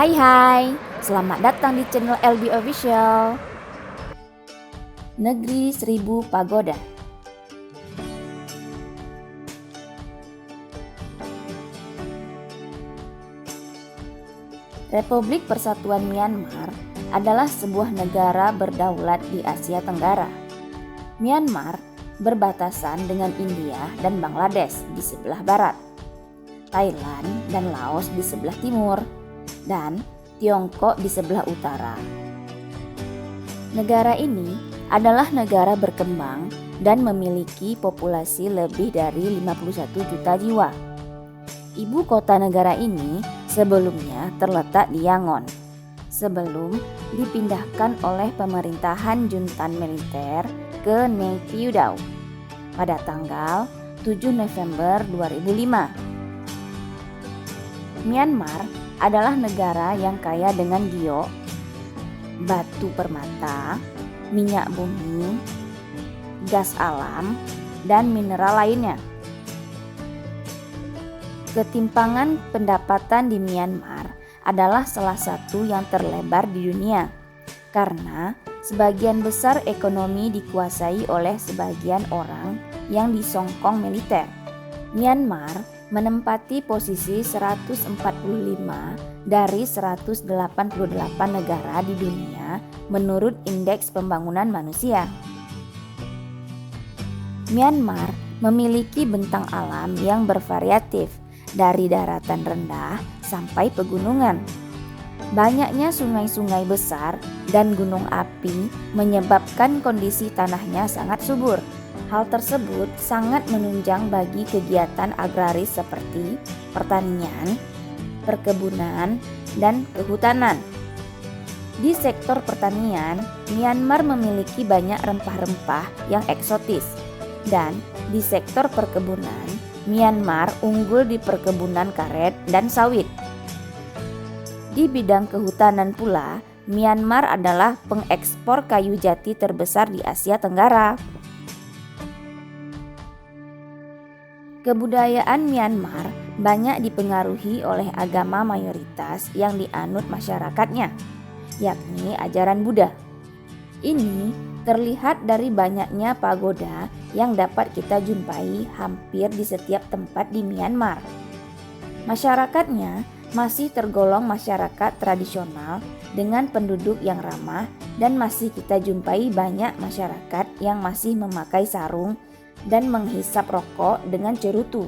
Hai, selamat datang di channel LB Official. Negeri Seribu Pagoda. Republik Persatuan Myanmar adalah sebuah negara berdaulat di Asia Tenggara. Myanmar berbatasan dengan India dan Bangladesh di sebelah barat, Thailand dan Laos di sebelah timur, dan Tiongkok di sebelah utara. Negara ini adalah negara berkembang dan memiliki populasi lebih dari 51 juta jiwa. Ibu kota negara ini sebelumnya terletak di Yangon, sebelum dipindahkan oleh pemerintahan juntan militer ke Naypyidaw pada tanggal 7 November 2005. Myanmar adalah negara yang kaya dengan giok, batu permata, minyak bumi, gas alam, dan mineral lainnya. Ketimpangan pendapatan di Myanmar adalah salah satu yang terlebar di dunia karena sebagian besar ekonomi dikuasai oleh sebagian orang yang disongkong militer. Myanmar menempati posisi 145 dari 188 negara di dunia menurut Indeks Pembangunan Manusia. Myanmar memiliki bentang alam yang bervariatif dari daratan rendah sampai pegunungan. Banyaknya sungai-sungai besar dan gunung api menyebabkan kondisi tanahnya sangat subur. Hal tersebut sangat menunjang bagi kegiatan agraris seperti pertanian, perkebunan, dan kehutanan. Di sektor pertanian, Myanmar memiliki banyak rempah-rempah yang eksotis, dan di sektor perkebunan, Myanmar unggul di perkebunan karet dan sawit. Di bidang kehutanan pula, Myanmar adalah pengekspor kayu jati terbesar di Asia Tenggara. Kebudayaan Myanmar banyak dipengaruhi oleh agama mayoritas yang dianut masyarakatnya, yakni ajaran Buddha. Ini terlihat dari banyaknya pagoda yang dapat kita jumpai hampir di setiap tempat di Myanmar. Masyarakatnya masih tergolong masyarakat tradisional dengan penduduk yang ramah dan masih kita jumpai banyak masyarakat yang masih memakai sarung dan menghisap rokok dengan cerutu.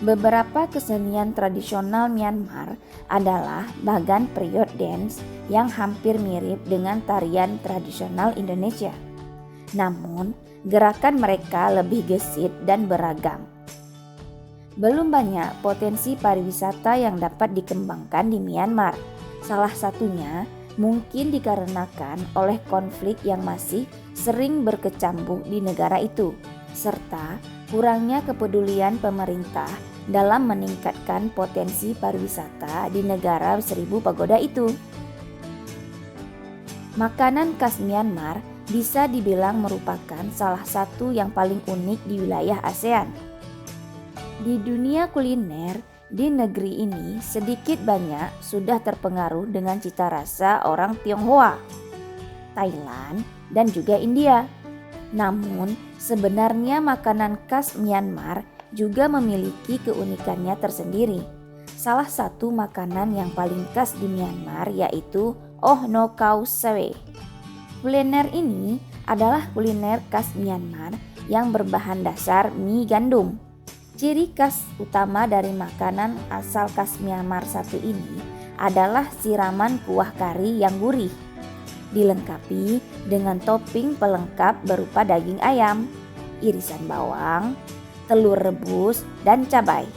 Beberapa kesenian tradisional Myanmar adalah bagan period dance yang hampir mirip dengan tarian tradisional Indonesia. Namun, gerakan mereka lebih gesit dan beragam. Belum banyak potensi pariwisata yang dapat dikembangkan di Myanmar. Salah satunya mungkin dikarenakan oleh konflik yang masih sering berkecamuk di negara itu, serta kurangnya kepedulian pemerintah dalam meningkatkan potensi pariwisata di negara seribu pagoda itu. Makanan khas Myanmar bisa dibilang merupakan salah satu yang paling unik di wilayah ASEAN. Di dunia kuliner, di negeri ini sedikit banyak sudah terpengaruh dengan cita rasa orang Tionghoa, Thailand, dan juga India. Namun, sebenarnya makanan khas Myanmar juga memiliki keunikannya tersendiri. Salah satu makanan yang paling khas di Myanmar yaitu Oh No Khao Save. Kuliner ini adalah kuliner khas Myanmar yang berbahan dasar mie gandum. Ciri khas utama dari makanan asal khas Myanmar satu ini adalah siraman kuah kari yang gurih, dilengkapi dengan topping pelengkap berupa daging ayam, irisan bawang, telur rebus, dan cabai.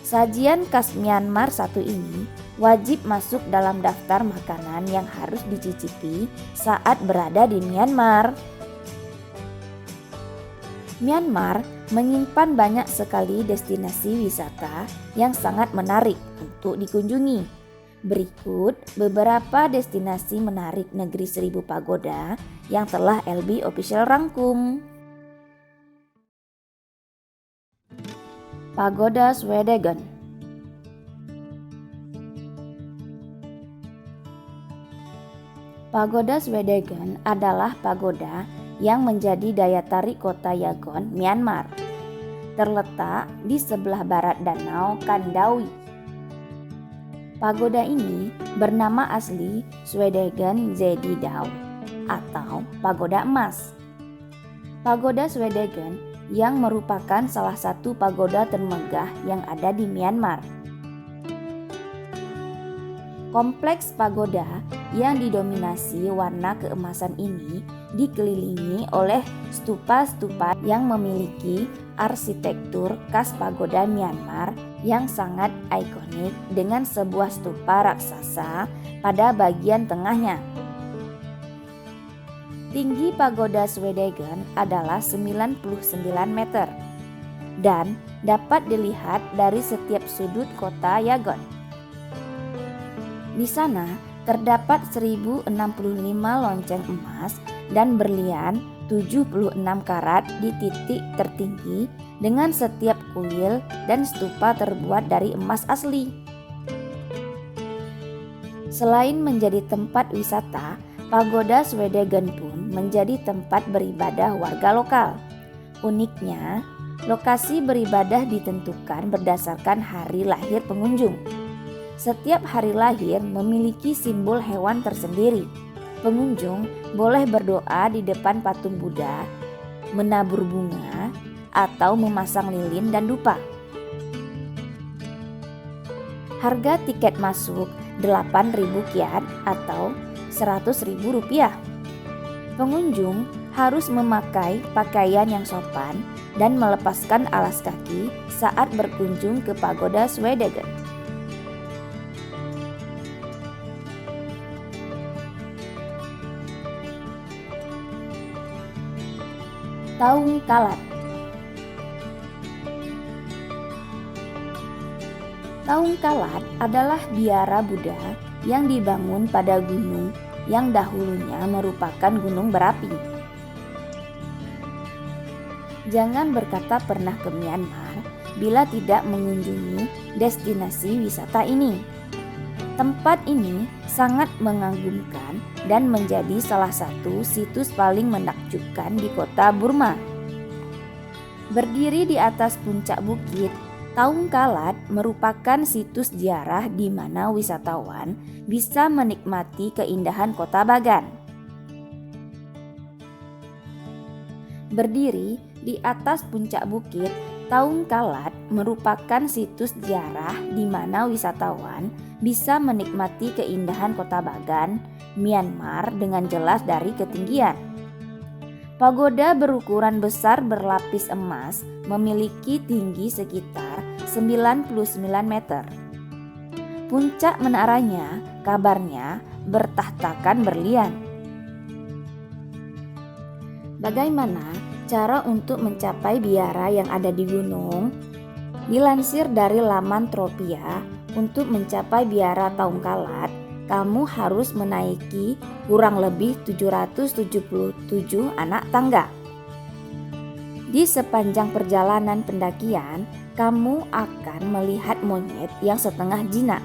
Sajian khas Myanmar satu ini wajib masuk dalam daftar makanan yang harus dicicipi saat berada di Myanmar. Myanmar menyimpan banyak sekali destinasi wisata yang sangat menarik untuk dikunjungi. Berikut beberapa destinasi menarik negeri seribu pagoda yang telah LB Official rangkum. Pagoda Swedagon. Pagoda Swedegen adalah pagoda yang menjadi daya tarik kota Yangon, Myanmar. Terletak di sebelah barat Danau Kandawi. Pagoda ini bernama asli Swedegen Zedidao atau Pagoda Emas. Pagoda Swedegen yang merupakan salah satu pagoda termegah yang ada di Myanmar. Kompleks pagoda yang didominasi warna keemasan ini dikelilingi oleh stupa-stupa yang memiliki arsitektur khas pagoda Myanmar yang sangat ikonik dengan sebuah stupa raksasa pada bagian tengahnya. Tinggi pagoda Swedegen adalah 99 meter dan dapat dilihat dari setiap sudut kota Yangon. Di sana terdapat 1065 lonceng emas dan berlian 76 karat di titik tertinggi dengan setiap kuil dan stupa terbuat dari emas asli. Selain menjadi tempat wisata, Pagoda Swedegen pun menjadi tempat beribadah warga lokal. Uniknya, lokasi beribadah ditentukan berdasarkan hari lahir pengunjung. Setiap hari lahir memiliki simbol hewan tersendiri. Pengunjung boleh berdoa di depan patung Buddha, menabur bunga, atau memasang lilin dan dupa. Harga tiket masuk 8.000 kyat atau Rp100.000. Pengunjung harus memakai pakaian yang sopan dan melepaskan alas kaki saat berkunjung ke Pagoda Swedegen. Taung Kalat. Taung Kalat adalah biara Buddha yang dibangun pada gunung yang dahulunya merupakan gunung berapi. Jangan berkata pernah ke Myanmar bila tidak mengunjungi destinasi wisata ini. Tempat ini sangat mengagumkan dan menjadi salah satu situs paling menakjubkan di kota Burma. Berdiri di atas puncak bukit, Taung Kalat merupakan situs ziarah di mana wisatawan bisa menikmati keindahan kota Bagan. Berdiri di atas puncak bukit, Taung Kalat merupakan situs ziarah di mana wisatawan bisa menikmati keindahan kota Bagan, Myanmar dengan jelas dari ketinggian. Pagoda berukuran besar berlapis emas memiliki tinggi sekitar 99 meter. Puncak menaranya kabarnya bertahtakan berlian. Bagaimana cara untuk mencapai biara yang ada di gunung? Dilansir dari laman Tropia, untuk mencapai biara Taung Kalat, kamu harus menaiki kurang lebih 777 anak tangga. Di sepanjang perjalanan pendakian, kamu akan melihat monyet yang setengah jinak.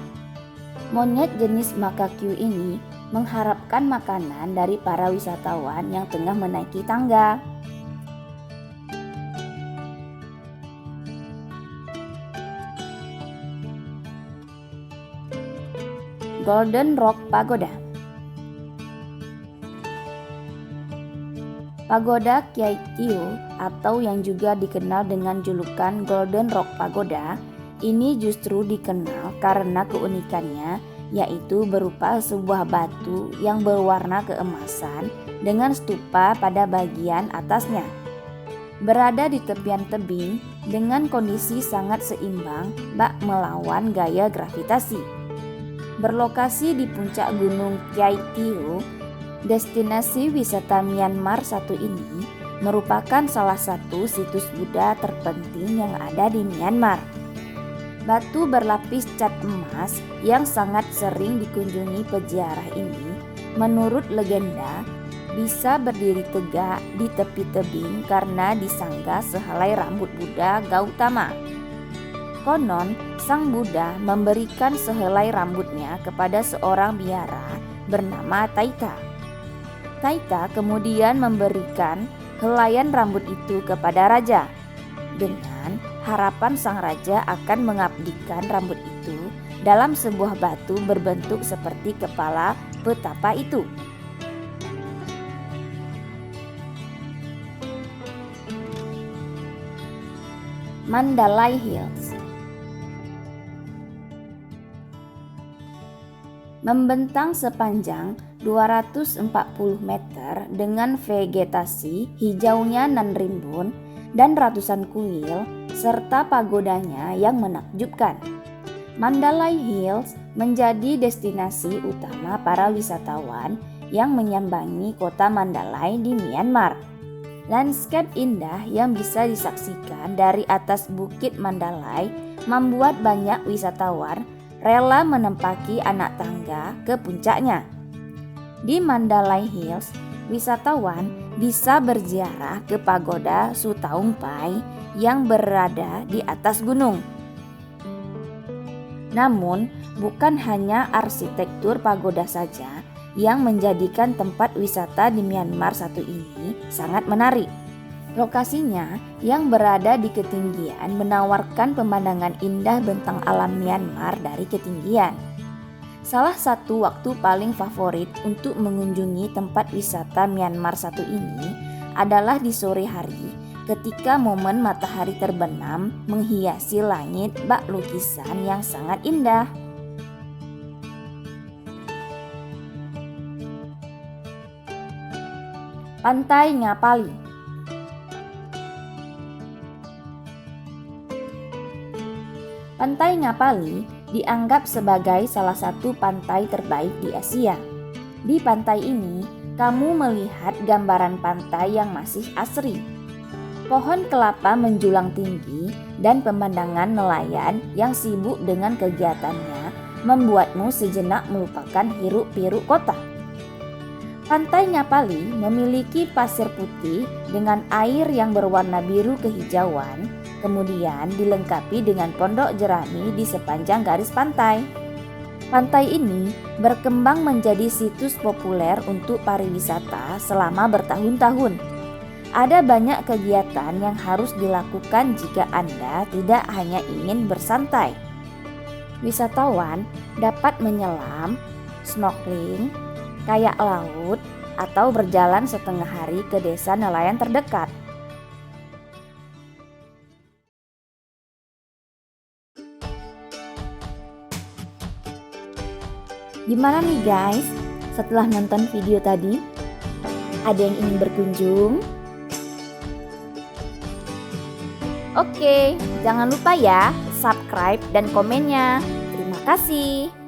Monyet jenis makaque ini mengharapkan makanan dari para wisatawan yang tengah menaiki tangga. Golden Rock Pagoda. Pagoda Kyaiktiyo atau yang juga dikenal dengan julukan Golden Rock Pagoda ini justru dikenal karena keunikannya, yaitu berupa sebuah batu yang berwarna keemasan dengan stupa pada bagian atasnya. Berada di tepian tebing dengan kondisi sangat seimbang bak melawan gaya gravitasi. Berlokasi di puncak gunung Kyaiktiyo, destinasi wisata Myanmar satu ini merupakan salah satu situs Buddha terpenting yang ada di Myanmar. Batu berlapis cat emas yang sangat sering dikunjungi peziarah ini, menurut legenda, bisa berdiri tegak di tepi tebing karena disangga sehelai rambut Buddha Gautama. Konon, Sang Buddha memberikan sehelai rambutnya kepada seorang biara bernama Taita. Taita kemudian memberikan helaian rambut itu kepada raja dengan harapan sang raja akan mengabdikan rambut itu dalam sebuah batu berbentuk seperti kepala petapa itu. Mandalay Hills membentang sepanjang 240 meter dengan vegetasi hijaunya nan rimbun dan ratusan kuil serta pagodanya yang menakjubkan. Mandalay Hills menjadi destinasi utama para wisatawan yang menyambangi kota Mandalay di Myanmar. Landscape indah yang bisa disaksikan dari atas Bukit Mandalay membuat banyak wisatawan rela menempaki anak tangga ke puncaknya. Di Mandalay Hills, wisatawan bisa berziarah ke pagoda Sutaung Pai yang berada di atas gunung. Namun, bukan hanya arsitektur pagoda saja yang menjadikan tempat wisata di Myanmar satu ini sangat menarik. Lokasinya yang berada di ketinggian menawarkan pemandangan indah bentang alam Myanmar dari ketinggian. Salah satu waktu paling favorit untuk mengunjungi tempat wisata Myanmar satu ini adalah di sore hari ketika momen matahari terbenam menghiasi langit bak lukisan yang sangat indah. Pantai Ngapali. Pantai Ngapali dianggap sebagai salah satu pantai terbaik di Asia. Di pantai ini, kamu melihat gambaran pantai yang masih asri. Pohon kelapa menjulang tinggi dan pemandangan nelayan yang sibuk dengan kegiatannya membuatmu sejenak melupakan hiruk-pikuk kota. Pantai Ngapali memiliki pasir putih dengan air yang berwarna biru kehijauan, kemudian dilengkapi dengan pondok jerami di sepanjang garis pantai. Pantai ini berkembang menjadi situs populer untuk pariwisata selama bertahun-tahun. Ada banyak kegiatan yang harus dilakukan jika Anda tidak hanya ingin bersantai. Wisatawan dapat menyelam, snorkeling, kayak laut, atau berjalan setengah hari ke desa nelayan terdekat. Gimana nih guys, setelah nonton video tadi? Ada yang ingin berkunjung? Oke, jangan lupa ya subscribe dan komennya. Terima kasih.